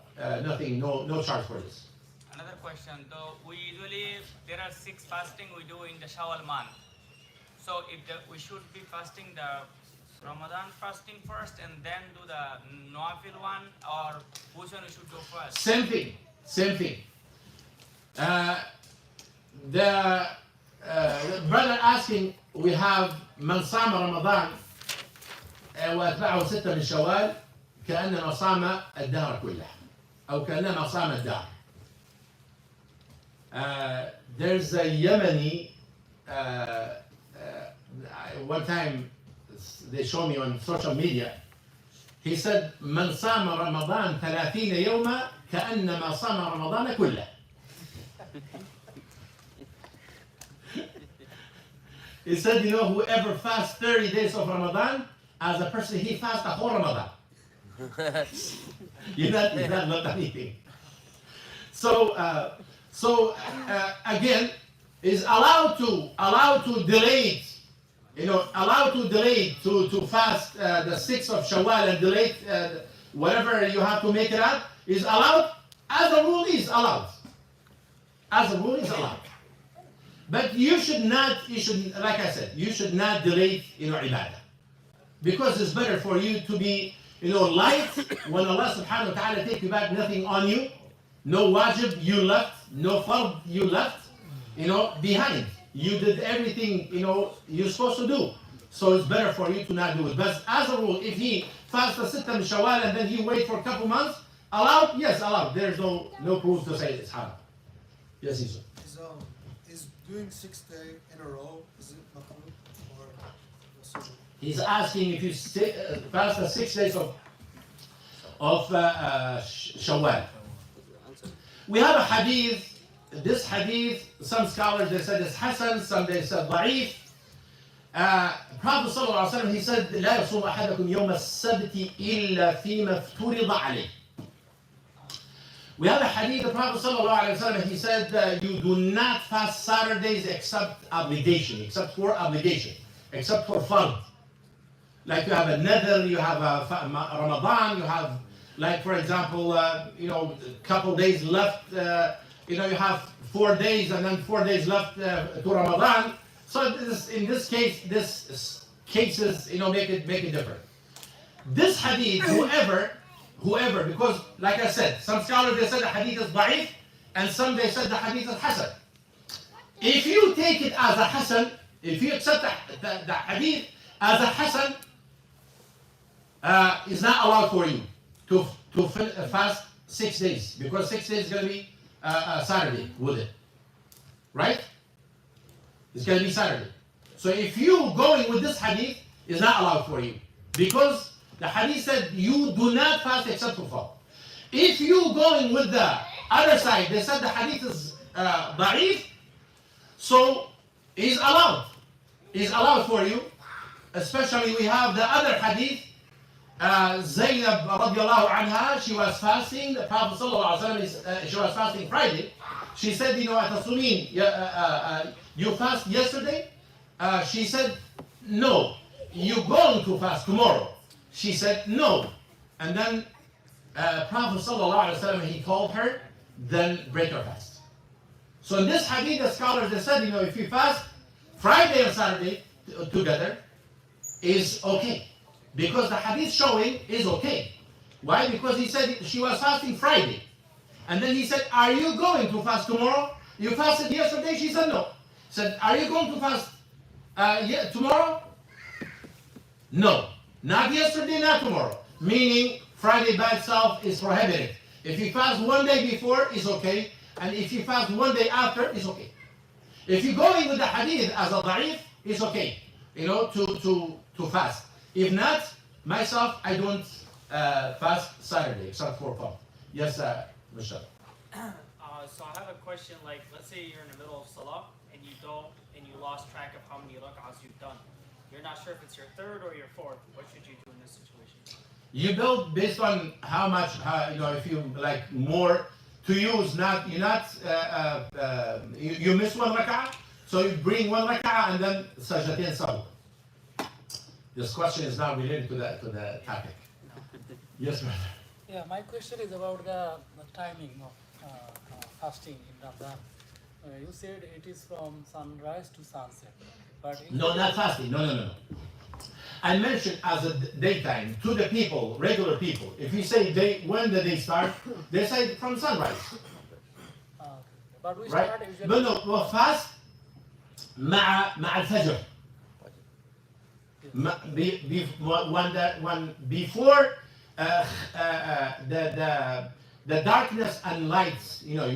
no charge for this. Another question, though, we usually, there are 6 fasting we do in the Shawwal month. So if we should be fasting the Ramadan fasting first and then do the Nawafil one, or which one we should do first? Same thing. The brother asking, we have من صام رمضان وأتبعه 6 من شوال كأنما صام الدهر كله أو كأنما صام الدهر. There's a Yemeni, one time they show me on social media, he said من صام رمضان 30 يوما كأنما صام رمضان كله. He said, you know, whoever fasts 30 days of Ramadan, as a person, he fasts the whole Ramadan. You're not anything. So again, is allowed to delay it, allowed to delay to fast the 6th of Shawwal and delay whatever you have to make it up is allowed. As a rule, is allowed. As a rule, is allowed. But you should not, like I said, you should not delay, ibadah. Because it's better for you to be, light when Allah subhanahu wa ta'ala take you back, nothing on you, no wajib you left, no fard you left, behind. You did everything, you're supposed to do. So it's better for you to not do it. But as a rule, if he fasts the Sitta min Shawwal and then he wait for a couple months, allowed? Yes, allowed. There's no proof to say it's haram. Yes, Yusuf. Is doing 6 days in a row, is it makruh or? He's asking if you fast the 6 days of Shawwal. We have a hadith. This hadith, some scholars they said is Hasan, some they said Da'if. Prophet sallallahu alaihi wasallam, he said, لا يصوم أحدكم يوم السبت إلا فيما افترض عليه. We have a hadith, the Prophet ﷺ, he said, you do not fast Saturdays except for obligation, except for fard. Like you have a nether, you have a Ramadan, you have, like for example, a couple days left, you have 4 days and then 4 days left to Ramadan. So in this case, this cases, make it different. This hadith, whoever, because like I said, some scholars they said the hadith is da'if, and some they said the hadith is hasan. If you take it as a hasan, if you accept the hadith as a hasan, it's not allowed for you to fast 6 days, because 6 days is going to be Saturday with it, right? It's going to be Saturday. So if you going with this hadith, it's not allowed for you, because the hadith said you do not fast except for fard. If you going with the other side, they said the hadith is da'if, so it's allowed. It's allowed for you. Especially we have the other hadith, Zaynab radiallahu anha, she was fasting, the Prophet sallallahu alaihi wasallam, she was fasting Friday. She said, Atasumin, you fast yesterday? She said, no, you're going to fast tomorrow. She said no, and then Prophet ﷺ, he told her, then break your fast. So in this hadith, the scholars they said, if you fast Friday and Saturday together, is okay, because the hadith showing is okay. Why? Because he said she was fasting Friday, and then he said, are you going to fast tomorrow? You fasted yesterday. She said no. He said, are you going to fast tomorrow? No. Not yesterday, not tomorrow. Meaning, Friday by itself is prohibited. If you fast one day before, it's okay. And if you fast one day after, it's okay. If you go in with the hadith as a da'if, it's okay. To fast. If not, myself, I don't fast Saturday, except for fun. Yes, Michelle. So I have a question, like, let's say you're in the middle of salah, and you lost track of how many rak'ahs you've done. You're not sure if it's your third or your fourth. What should you do in this situation? You build based on how much, if you like more to use, you miss one rak'ah, so you bring one rak'ah and then sajdatain sahu. This question is not related to the topic. Yes, brother. Yeah, my question is about the timing of fasting in Ramadan. You said it is from sunrise to sunset, but No, not fasting. No. I mentioned as a daytime to the people, regular people. If you say when the day start, they say from sunrise, but we right? start usually. But no, well, fast مع الفجر. When before the darkness and lights, you know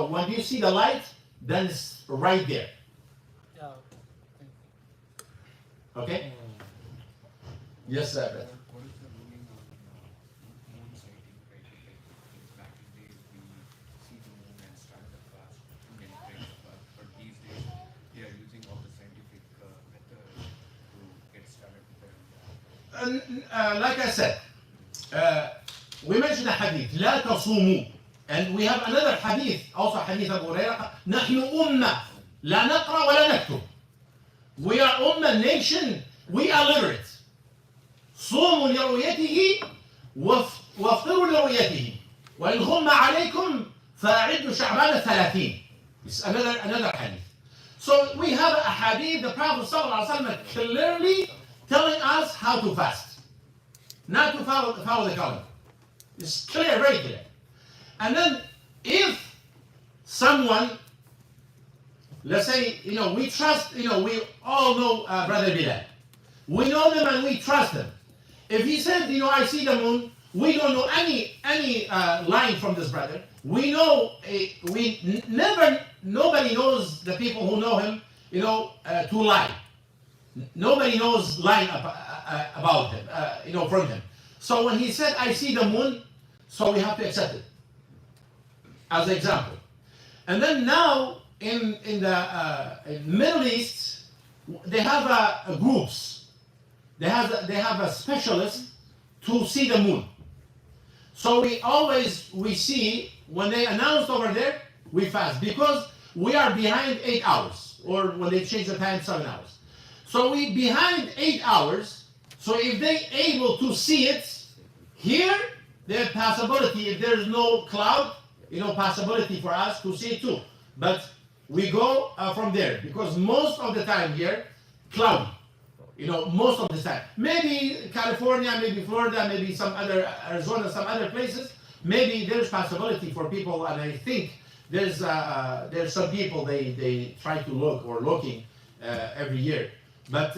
when you see the light, then it's right there. Yeah. Okay. Yes, sir. What is the ruling on moon sighting, right? Like back in days, we see the moon and start the fast and then break the fast. But these days, they are using all the scientific methods to get started with their Like I said, we mentioned a hadith, لا تصوموا. And we have another hadith, also hadith Abu Hurairah, نحن أمة لا نقرأ ولا نكتب. We are Ummah nation, we are literate. صوموا لرؤيته وافطروا لرؤيته وإن غم عليكم فأعدوا شعبان 30. It's another hadith. So we have a hadith, the Prophet ﷺ clearly telling us how to fast, not to follow the calendar. It's clear, very clear. And then if someone, let's say, we trust, we all know Brother Bilal. We know them and we trust them. If he said, I see the moon, we don't know any line from this brother. We know, nobody knows the people who know him, to lie. Nobody knows lying about him, from him. So when he said, I see the moon, so we have to accept it as an example. And then now in the Middle East, they have groups. They have a specialist to see the moon. So we see when they announced over there, we fast because we are behind 8 hours, or when they change the time, 7 hours. So we behind 8 hours. So if they able to see it here, there's possibility. If there's no cloud, possibility for us to see it too. But we go from there because most of the time here, cloudy. Most of the time. Maybe California, maybe Florida, maybe some other Arizona, some other places. Maybe there's possibility for people, and I think there's some people they try to looking every year. But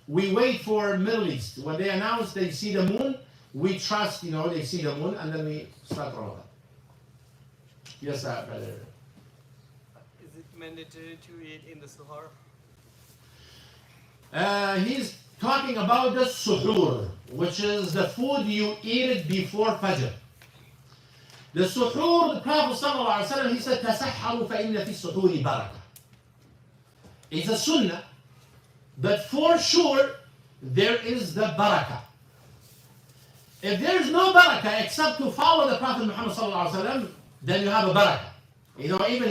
we wait for Middle East. When they announce they see the moon, we trust, they see the moon, and then we start Ramadan. Yes, brother. Is it mandatory to eat in the suhoor? He's talking about the suhoor, which is the food you eat it before Fajr. The suhoor, the Prophet ﷺ, he said, تَسَحَّرُوا فَإِنَّ فِي السُّحُورِ بَرَكَةً. It's a sunnah, but for sure, there is the barakah. If there is no barakah except to follow the Prophet Muhammad ﷺ, then you have a barakah. Even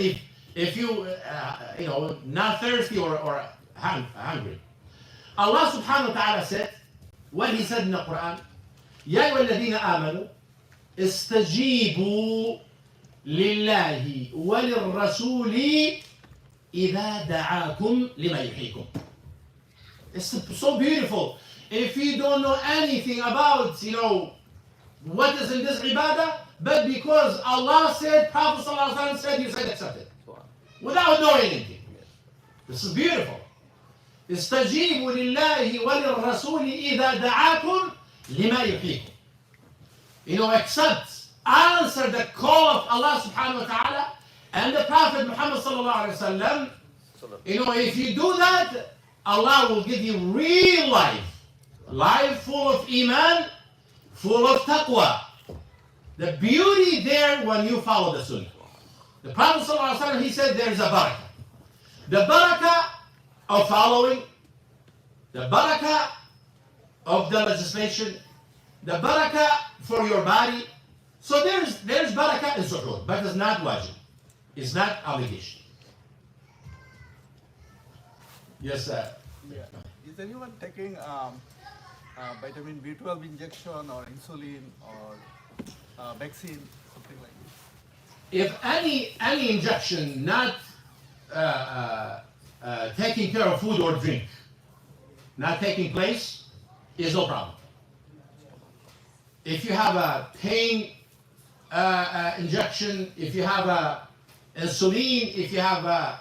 if you, not thirsty or hungry. Allah subhanahu wa ta'ala said, what he said in the Quran, يَا أَيُّهَا الَّذِينَ آمَنُوا اسْتَجِيبُوا لِلَّهِ وَلِلرَّسُولِ إِذَا دَعَاكُمْ لِمَا يُحْيِيكُمْ. It's so beautiful. If you don't know anything about, what is in this ibadah, but because Allah said, Prophet ﷺ said, you said accept it. Without knowing anything. This is beautiful. استجيبوا لله وللرسول إذا دعاكم لما يحييكم. Accept, answer the call of Allah subhanahu wa ta'ala and the Prophet Muhammad sallallahu alayhi wa sallam. If you do that, Allah will give you real life full of iman, full of taqwa. The beauty there when you follow the sunnah. The Prophet sallallahu alayhi wa sallam, he said there's a barakah. The barakah of following, the barakah of the legislation, the barakah for your body. So there's barakah in suhoor, but it's not wajib. It's not obligation. Yes, sir. Yeah. Is anyone taking vitamin B12 injection or insulin or vaccine, something like this? If any injection not taking care of food or drink, not taking place, is no problem. If you have a pain injection, if you have a insulin, if you have a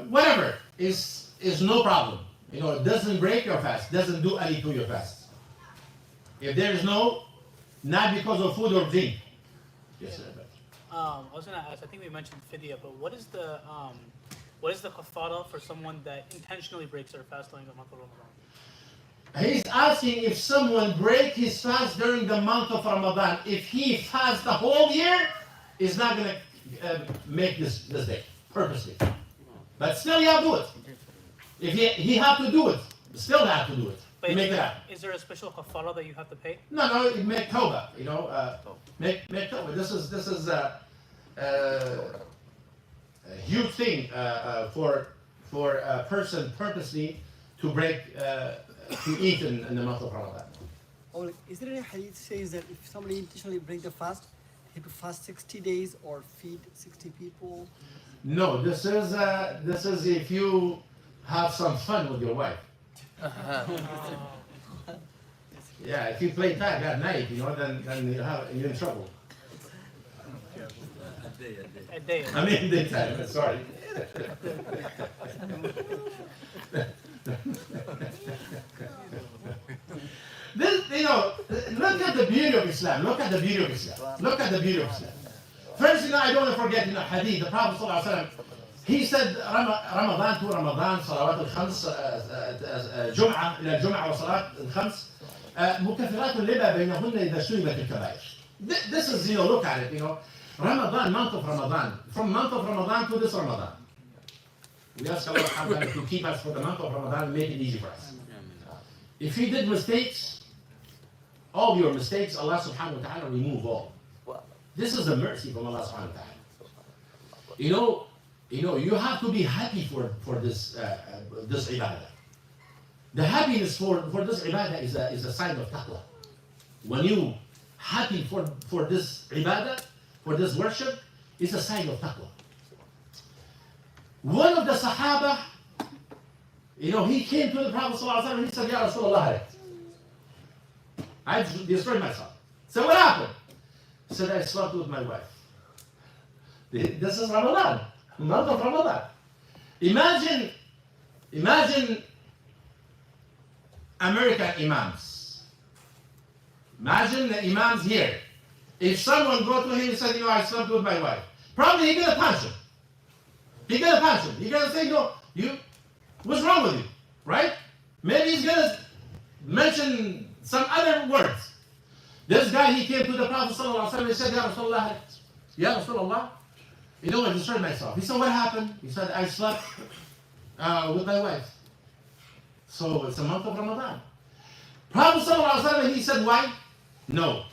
whatever, is no problem. It doesn't break your fast, doesn't do anything to your fast. If there is not because of food or drink. Yes, sir. I was going to ask, I think we mentioned fidya, but what is the kafara for someone that intentionally breaks their fast during the month of Ramadan? He's asking if someone break his fast during the month of Ramadan, if he fasts the whole year, is not going to make this day purposely. But still, you have to do it. If he have to do it, still have to do it. But Make it happen. is there a special kafara that you have to pay? No, you make tawbah. Make tawbah. This is a huge thing for a person purposely to break to eat in the month of Ramadan. Oh, is there any hadith says that if somebody intentionally break the fast, he have to fast 60 days or feed 60 people? No, this is if you have some fun with your wife. Yeah, if you play tag at night, then you're in trouble. A day. I mean daytime. Sorry. Look at the beauty of Islam. Look at the beauty of Islam. First, I don't want to forget, hadith. The Prophet ﷺ, he said, Ramadan to Ramadan, salawat al-khams, Jum'ah, ila Jum'ah wa salat al-khams, مكفرات اللبا بينهن إذا شربت الكبائر. This is, look at it, Ramadan, month of Ramadan, from month of Ramadan to this Ramadan. We ask Allah to keep us for the month of Ramadan and make it easy for us. If you did mistakes, all your mistakes, Allah subhanahu wa ta'ala remove all. This is a mercy from Allah subhanahu wa ta'ala. You have to be happy for this ibadah. The happiness for this ibadah is a sign of taqwa. When you happy for this ibadah, for this worship, it's a sign of taqwa. One of the Sahaba, he came to the Prophet ﷺ and he said, Ya Rasulullah, I destroyed myself. So what happened? He said, I slept with my wife. This is Ramadan, month of Ramadan. Imagine American imams. Imagine the imams here. If someone go to him and said, I slept with my wife, probably he's going to punch him. He's going to say, what's wrong with you? Right? Maybe he's going to mention some other words. This guy, he came to the Prophet ﷺ and said, Ya Rasulullah, I destroyed myself. He said, what happened? He said, I slept with my wife. So it's a month of Ramadan. Prophet ﷺ, he said, why? No.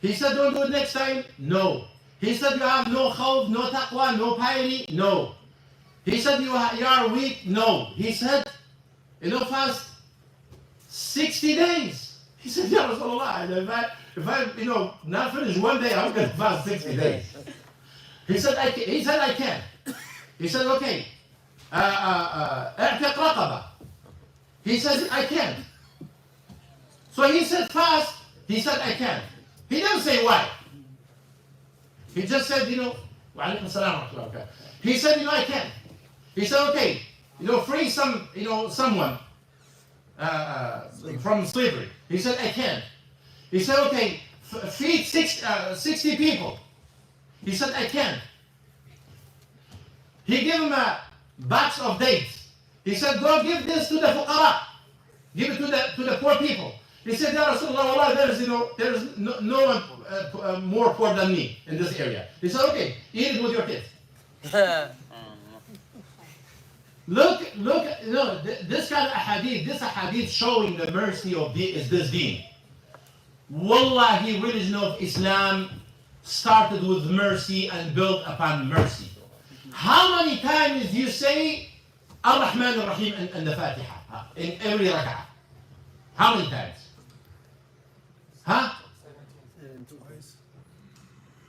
He said, don't do it next time? No. He said, you have no khawf, no taqwa, no piety? No. He said, you are weak? No. He said, fast 60 days. He said, Ya Rasulullah, if I not finish one day, I'm going to fast 60 days. He said, I can. He said, okay. اعتق رقبة. He said, I can. So he said, fast. He said, I can. He didn't say why. He just said, وعليكم السلام ورحمة الله وبركاته. He said, I can. He said, okay, free someone from slavery. He said, I can. He said, okay, feed 60 people. He said, I can. He gave him a box of dates. He said, go give this to the fuqara. Give it to the poor people. He said, Ya Rasulullah, there is no one more poor than me in this area. He said, okay, eat it with your kids. Look, this kind of hadith showing the mercy of this deen. Wallahi, religion of Islam started with mercy and built upon mercy. How many times you say Ar-Rahman Ar-Rahim in the Fatiha? In every rak'ah. How many times? Huh?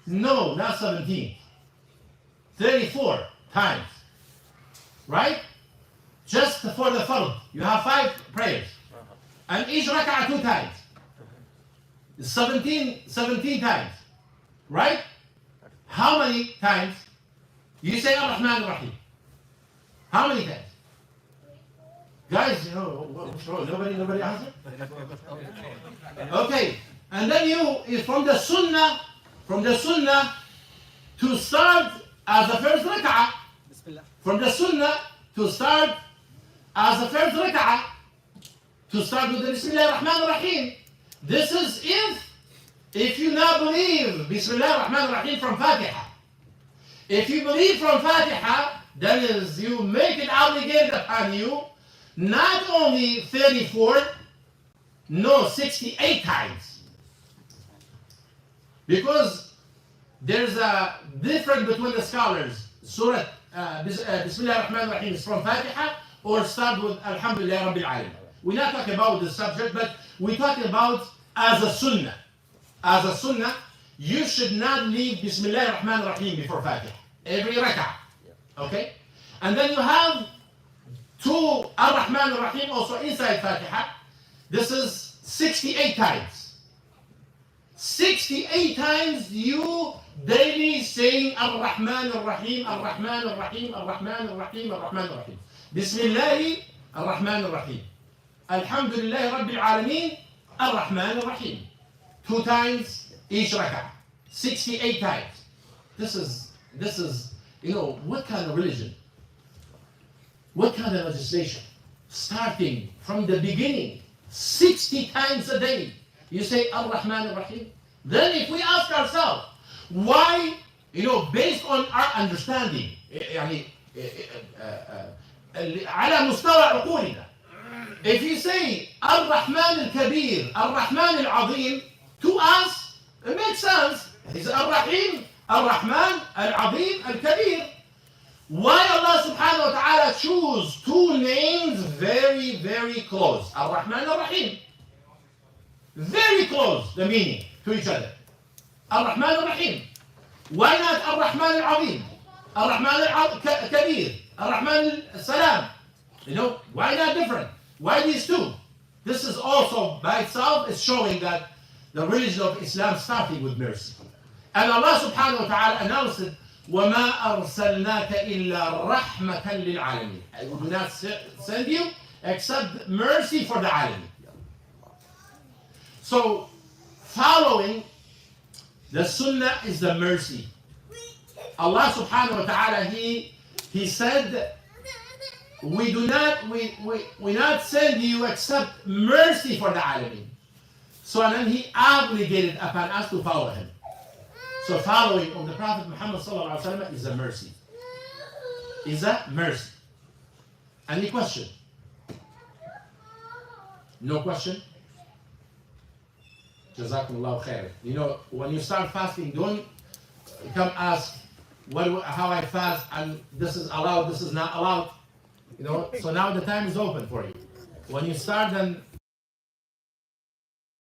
No, not 17. 34 times. Right? Just for the fard. You have 5 prayers. And each rak'ah 2 times. 17 times. Right? How many times? You say Ar-Rahman Ar-Rahim. How many times? Guys, you know, what's wrong? Nobody answer? Okay. And then you, from the Sunnah, to start as the first rak'ah, from the Sunnah to start as the first rak'ah, to start with the Bismillah ar-Rahman ar-Rahim. This is if you now believe Bismillah ar-Rahman ar-Rahim from Fatiha. If you believe from Fatiha, that is, you make it obligated upon you, not only 34, no, 68 times. Because there's a difference between the scholars. Surah Bismillah ar-Rahman ar-Rahim is from Fatiha or start with Alhamdulillah Rabbil Alamin. We're not talking about the subject, but we're talking about as a sunnah. As a sunnah, you should not leave Bismillah ar-Rahman ar-Rahim before Fatiha. Every rak'ah. Okay? And then you have 2 Ar-Rahman ar-Rahim also inside Fatiha. This is 68 times. 68 times you daily saying Ar-Rahman ar-Rahim, Ar-Rahman ar-Rahim, Ar-Rahman ar-Rahim, Ar-Rahman ar-Rahim. Bismillah ar-Rahman ar-Rahim. Alhamdulillah Rabbil Alameen, Ar-Rahman ar-Rahim. 2 times each rak'ah. 68 times. This is, you know, what kind of religion? What kind of legislation? Starting from the beginning, 60 times a day, you say Ar-Rahman ar-Rahim. Then if we ask ourselves, why, you know, based on our understanding, يعني على مستوى عقولنا, if you say Ar-Rahman al-Kabir, Ar-Rahman al-Azim, to us, it makes sense. It's Ar-Rahim, Ar-Rahman al-Azim al-Kabir. Why Allah subhanahu wa ta'ala choose 2 names very, very close? Ar-Rahman ar-Rahim. Very close, the meaning to each other. Ar-Rahman ar-Rahim. Why not Ar-Rahman al-Azim? Ar-Rahman al-Kabir. Ar-Rahman al-Salam. You know, why not different? Why these 2? This is also by itself is showing that the religion of Islam starting with mercy. And Allah subhanahu wa ta'ala announced it, وَمَا أَرْسَلْنَاكَ إِلَّا رَحْمَةً لِلْعَالَمِينَ. I will not send you except mercy for the alamin. So, following the sunnah is the mercy. Allah subhanahu wa ta'ala, He said, we not send you except mercy for the alamin. So then He obligated upon us to follow Him. So following of the Prophet Muhammad sallallahu alaihi wasallam is a mercy. Is a mercy. Any question? No question? Jazakumullahu khair. You know, when you start fasting, don't come ask how I fast and this is allowed, this is not allowed. You know, so now the time is open for you. When you start, then